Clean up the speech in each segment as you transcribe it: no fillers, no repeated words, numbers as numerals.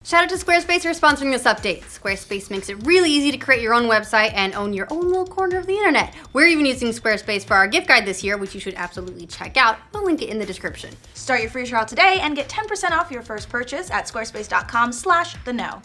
Shout out to Squarespace for sponsoring this update. Squarespace makes it really easy to create your own website and own your own little corner of the internet. We're even using Squarespace for our gift guide this year, which you should absolutely check out. We'll link it in the description. Start your free trial today and get 10% off your first purchase at squarespace.com/theknow.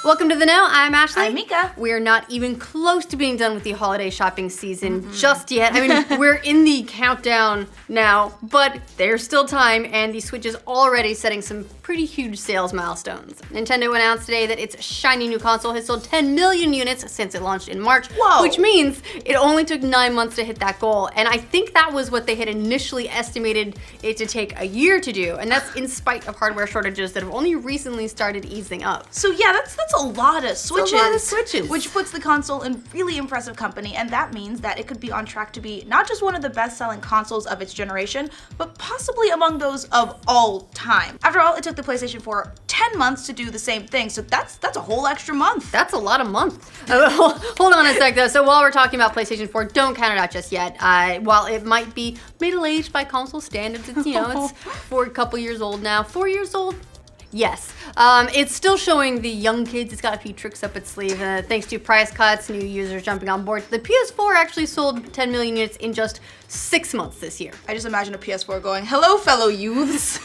Welcome to The Know. I'm Ashley. I'm Mica. We're not even close to being done with the holiday shopping season just yet. I mean, we're in the countdown now, but there's still time, and the Switch is already setting some pretty huge sales milestones. Nintendo announced today that its shiny new console has sold 10 million units since it launched in March, which means it only took 9 months to hit that goal. And I think that was what they had initially estimated it to take a year to do, and that's in spite of hardware shortages that have only recently started easing up. So yeah, that's a lot of Switches. A lot of Switches. Which puts the console in really impressive company, and that means that it could be on track to be not just one of the best-selling consoles of its generation, but possibly among those of all time. After all, it took the PlayStation 4 10 months to do the same thing, so that's a whole extra month. That's a lot of months. Hold on a sec though. So while we're talking about PlayStation 4, don't count it out just yet. While it might be middle-aged by console standards, it's, it's for a couple years old now. 4 years old? Yes. It's still showing the young kids. It's got a few tricks up its sleeve. Thanks to price cuts, new users jumping on board. The PS4 actually sold 10 million units in just 6 months this year. I just imagine a PS4 going, "Hello, fellow youths."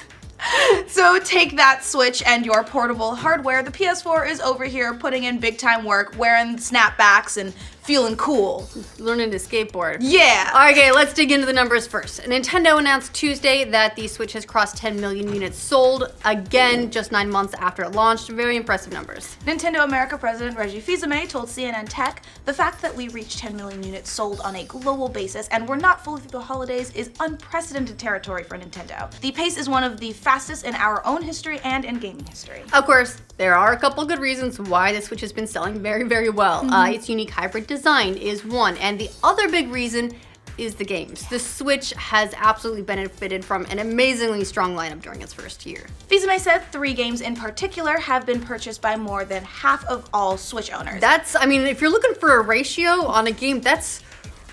So take that, Switch and your portable hardware. The PS4 is over here putting in big time work, wearing snapbacks and feeling cool. Learning to skateboard. Yeah. Okay, let's dig into the numbers first. Nintendo announced Tuesday that the Switch has crossed 10 million units sold, again, just 9 months after it launched. Very impressive numbers. Nintendo America President Reggie Fils-Aimé told CNN Tech, "The fact that we reached 10 million units sold on a global basis and we're not fully through the holidays is unprecedented territory for Nintendo. The pace is one of the fastest in our own history and in gaming history." Of course, there are a couple good reasons why the Switch has been selling very, very well. Its unique hybrid design is one, and the other big reason is the games. The Switch has absolutely benefited from an amazingly strong lineup during its first year. Fils-Aimé said 3 games in particular have been purchased by more than half of all Switch owners. If you're looking for a ratio on a game, that's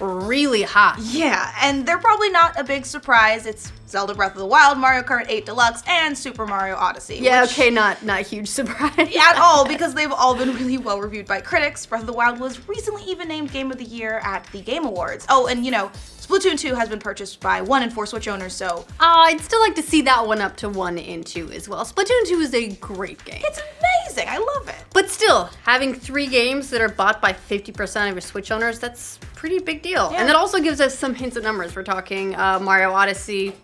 really high. Yeah, and they're probably not a big surprise. It's Zelda Breath of the Wild, Mario Kart 8 Deluxe, and Super Mario Odyssey. Yeah, okay, not a huge surprise. At all, because they've all been really well reviewed by critics. Breath of the Wild was recently even named Game of the Year at the Game Awards. Oh, and Splatoon 2 has been purchased by 1 in 4 Switch owners, so... I'd still like to see that one up to 1 and 2 as well. Splatoon 2 is a great game. It's amazing, I love it. But still, having 3 games that are bought by 50% of your Switch owners, that's a pretty big deal. Yeah. And that also gives us some hints of numbers. We're talking Mario Odyssey,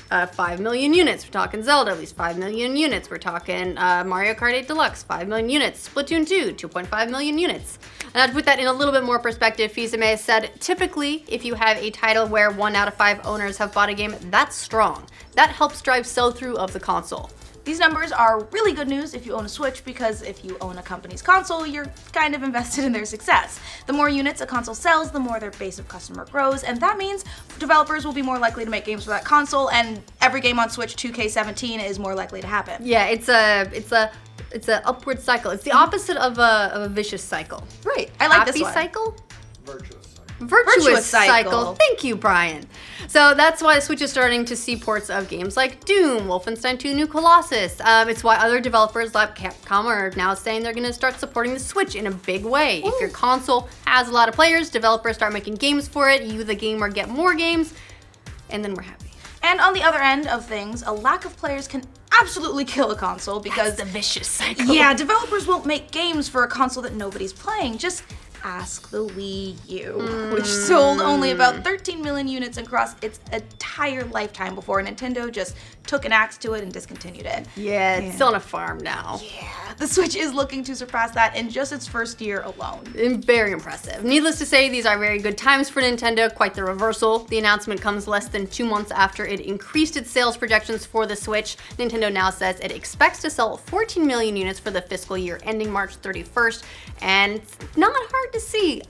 5 million units. We're talking Zelda, at least 5 million units. We're talking Mario Kart 8 Deluxe, 5 million units. Splatoon 2, 2.5 million units. And to put that in a little bit more perspective, Fils-Aimé said, typically, if you have a title where 1 out of 5 owners have bought a game, that's strong. That helps drive sell-through of the console. These numbers are really good news if you own a Switch, because if you own a company's console, you're kind of invested in their success. The more units a console sells, the more their base of customer grows, and that means developers will be more likely to make games for that console, and every game on Switch 2K17 is more likely to happen. Yeah, it's a upward cycle. It's the opposite of a vicious cycle. Right, I like this one. Happy cycle? Virtuous cycle. Thank you, Brian. So that's why the Switch is starting to see ports of games like Doom, Wolfenstein 2: New Colossus. It's why other developers like Capcom are now saying they're going to start supporting the Switch in a big way. If your console has a lot of players, developers start making games for it, you, the gamer, get more games, and then we're happy. And on the other end of things, a lack of players can absolutely kill a console, because That's the vicious cycle. yeah, developers won't make games for a console that nobody's playing. Just ask the Wii U, which sold only about 13 million units across its entire lifetime before Nintendo just took an axe to it and discontinued it. Yeah, it's still on a farm now. Yeah, the Switch is looking to surpass that in just its first year alone. Very impressive. Needless to say, these are very good times for Nintendo, quite the reversal. The announcement comes less than 2 months after it increased its sales projections for the Switch. Nintendo now says it expects to sell 14 million units for the fiscal year ending March 31st, and it's not hard to see.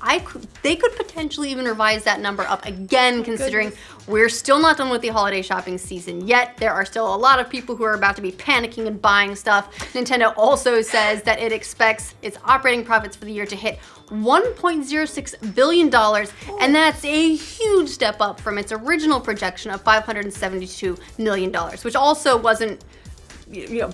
They could potentially even revise that number up again, considering we're still not done with the holiday shopping season yet. There are still a lot of people who are about to be panicking and buying stuff. Nintendo also says that it expects its operating profits for the year to hit $1.06 billion, and that's a huge step up from its original projection of $572 million, which also wasn't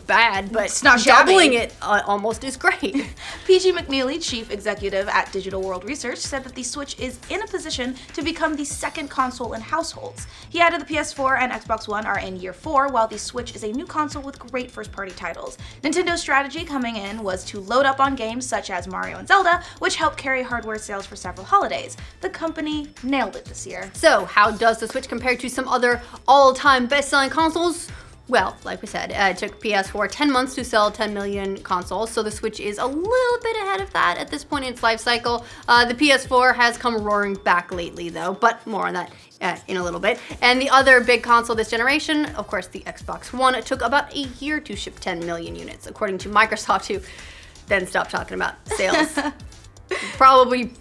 bad, but it's not shabby. doubling it almost is great. PG McNeely, chief executive at Digital World Research, said that the Switch is in a position to become the second console in households. He added the PS4 and Xbox One are in year 4, while the Switch is a new console with great first-party titles. Nintendo's strategy coming in was to load up on games such as Mario and Zelda, which helped carry hardware sales for several holidays. The company nailed it this year. So, how does the Switch compare to some other all-time best-selling consoles? Well, like we said, it took PS4 10 months to sell 10 million consoles, so the Switch is a little bit ahead of that at this point in its life cycle. The PS4 has come roaring back lately, though, but more on that in a little bit. And the other big console this generation, of course, the Xbox One, it took about a year to ship 10 million units, according to Microsoft, who then stopped talking about sales. Probably,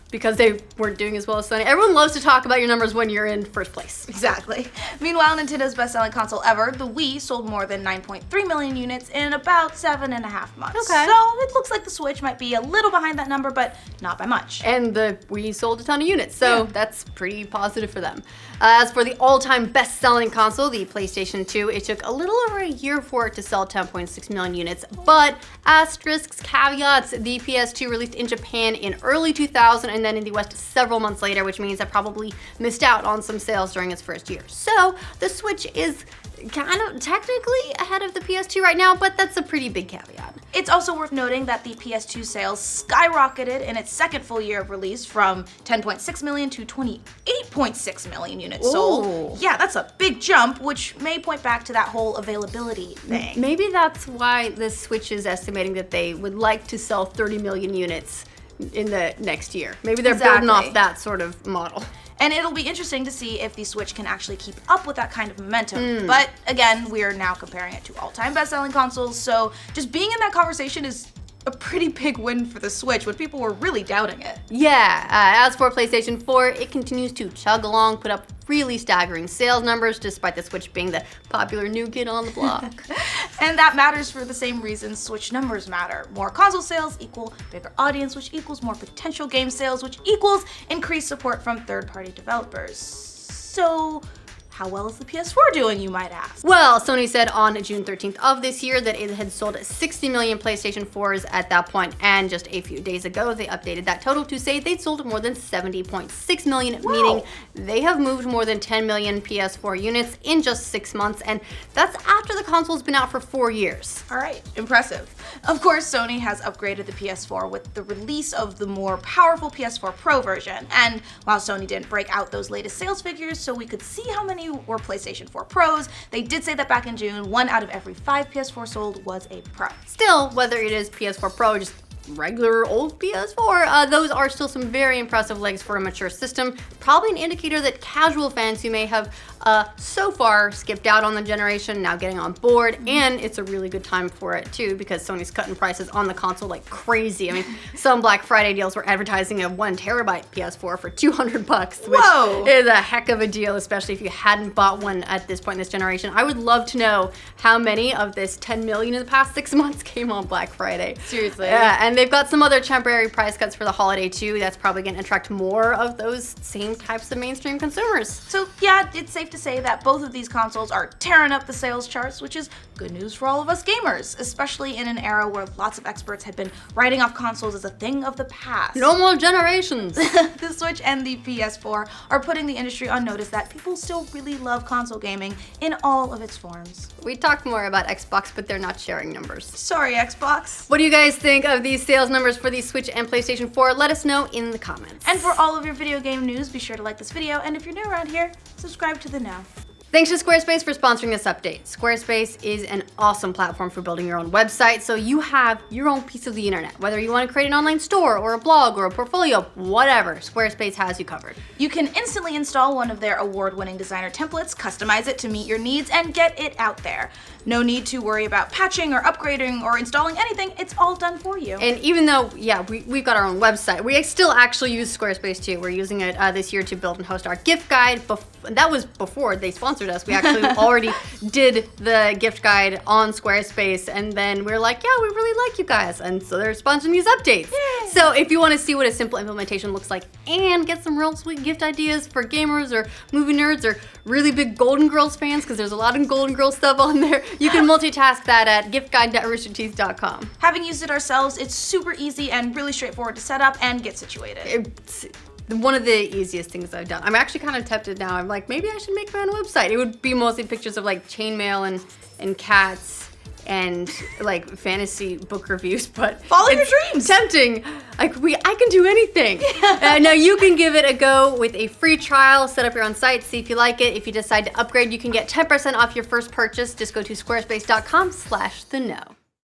because they weren't doing as well as Sony. Everyone loves to talk about your numbers when you're in first place. Exactly. Meanwhile, Nintendo's best-selling console ever, the Wii, sold more than 9.3 million units in about 7.5 months. Okay. So it looks like the Switch might be a little behind that number, but not by much. And the Wii sold a ton of units, so that's pretty positive for them. As for the all-time best-selling console, the PlayStation 2, it took a little over a year for it to sell 10.6 million units, but asterisks, caveats, the PS2 released in Japan in early 2000 and then in the West several months later, which means it probably missed out on some sales during its first year. So the Switch is kind of technically ahead of the PS2 right now, but that's a pretty big caveat. It's also worth noting that the PS2 sales skyrocketed in its second full year of release from 10.6 million to 28.6 million units sold. Yeah, that's a big jump, which may point back to that whole availability thing. Maybe that's why the Switch is estimating that they would like to sell 30 million units in the next year. Maybe they're building off that sort of model. And it'll be interesting to see if the Switch can actually keep up with that kind of momentum. But again, we are now comparing it to all-time best-selling consoles, so just being in that conversation is a pretty big win for the Switch when people were really doubting it. Yeah, as for PlayStation 4, it continues to chug along, put up really staggering sales numbers, despite the Switch being the popular new kid on the block. And that matters for the same reasons Switch numbers matter. More console sales equal bigger audience, which equals more potential game sales, which equals increased support from third-party developers. So, how well is the PS4 doing, you might ask? Well, Sony said on June 13th of this year that it had sold 60 million PlayStation 4s at that point, and just a few days ago, they updated that total to say they'd sold more than 70.6 million, meaning they have moved more than 10 million PS4 units in just 6 months, and that's after the console's been out for 4 years. All right, impressive. Of course, Sony has upgraded the PS4 with the release of the more powerful PS4 Pro version, and while Sony didn't break out those latest sales figures so we could see how many were PlayStation 4 Pros, they did say that back in June, 1 out of every 5 PS4 sold was a Pro. Still, whether it is PS4 Pro or just regular old PS4, those are still some very impressive legs for a mature system. Probably an indicator that casual fans who may have so far skipped out on the generation now getting on board, and it's a really good time for it too because Sony's cutting prices on the console like crazy. I mean, some Black Friday deals were advertising a 1 terabyte PS4 for $200, which is a heck of a deal, especially if you hadn't bought one at this point in this generation. I would love to know how many of this 10 million in the past 6 months came on Black Friday. Seriously. Yeah, and they've got some other temporary price cuts for the holiday too. That's probably going to attract more of those same types of mainstream consumers. So yeah, it's safe to say that both of these consoles are tearing up the sales charts, which is good news for all of us gamers, especially in an era where lots of experts had been writing off consoles as a thing of the past. No more generations. The Switch and the PS4 are putting the industry on notice that people still really love console gaming in all of its forms. We talked more about Xbox, but they're not sharing numbers. Sorry, Xbox. What do you guys think of these sales numbers for the Switch and PlayStation 4? Let us know in the comments. And for all of your video game news, be sure to like this video, and if you're new around here, subscribe to the Now. Thanks to Squarespace for sponsoring this update. Squarespace is an awesome platform for building your own website, so you have your own piece of the internet. Whether you want to create an online store or a blog or a portfolio, whatever, Squarespace has you covered. You can instantly install one of their award-winning designer templates, customize it to meet your needs, and get it out there. No need to worry about patching or upgrading or installing anything. It's all done for you. And even though, we've got our own website, we still actually use Squarespace too. We're using it this year to build and host our gift guide. That was before they sponsored sponsored us. We actually already did the gift guide on Squarespace, and then we were like, yeah, we really like you guys, and so they're sponsoring these updates. Yay. So if you want to see what a simple implementation looks like and get some real sweet gift ideas for gamers or movie nerds or really big Golden Girls fans, because there's a lot of Golden Girls stuff on there, you can multitask that at giftguide.roosterteeth.com. Having used it ourselves, it's super easy and really straightforward to set up and get situated. It's one of the easiest things I've done. I'm actually kind of tempted now. I'm like, maybe I should make my own website. It would be mostly pictures of like chainmail and cats and like fantasy book reviews, but follow your dreams. Tempting. Like I can do anything. Now you can give it a go with a free trial. Set up your own site, see if you like it. If you decide to upgrade, you can get 10% off your first purchase. Just go to squarespace.com/theknow.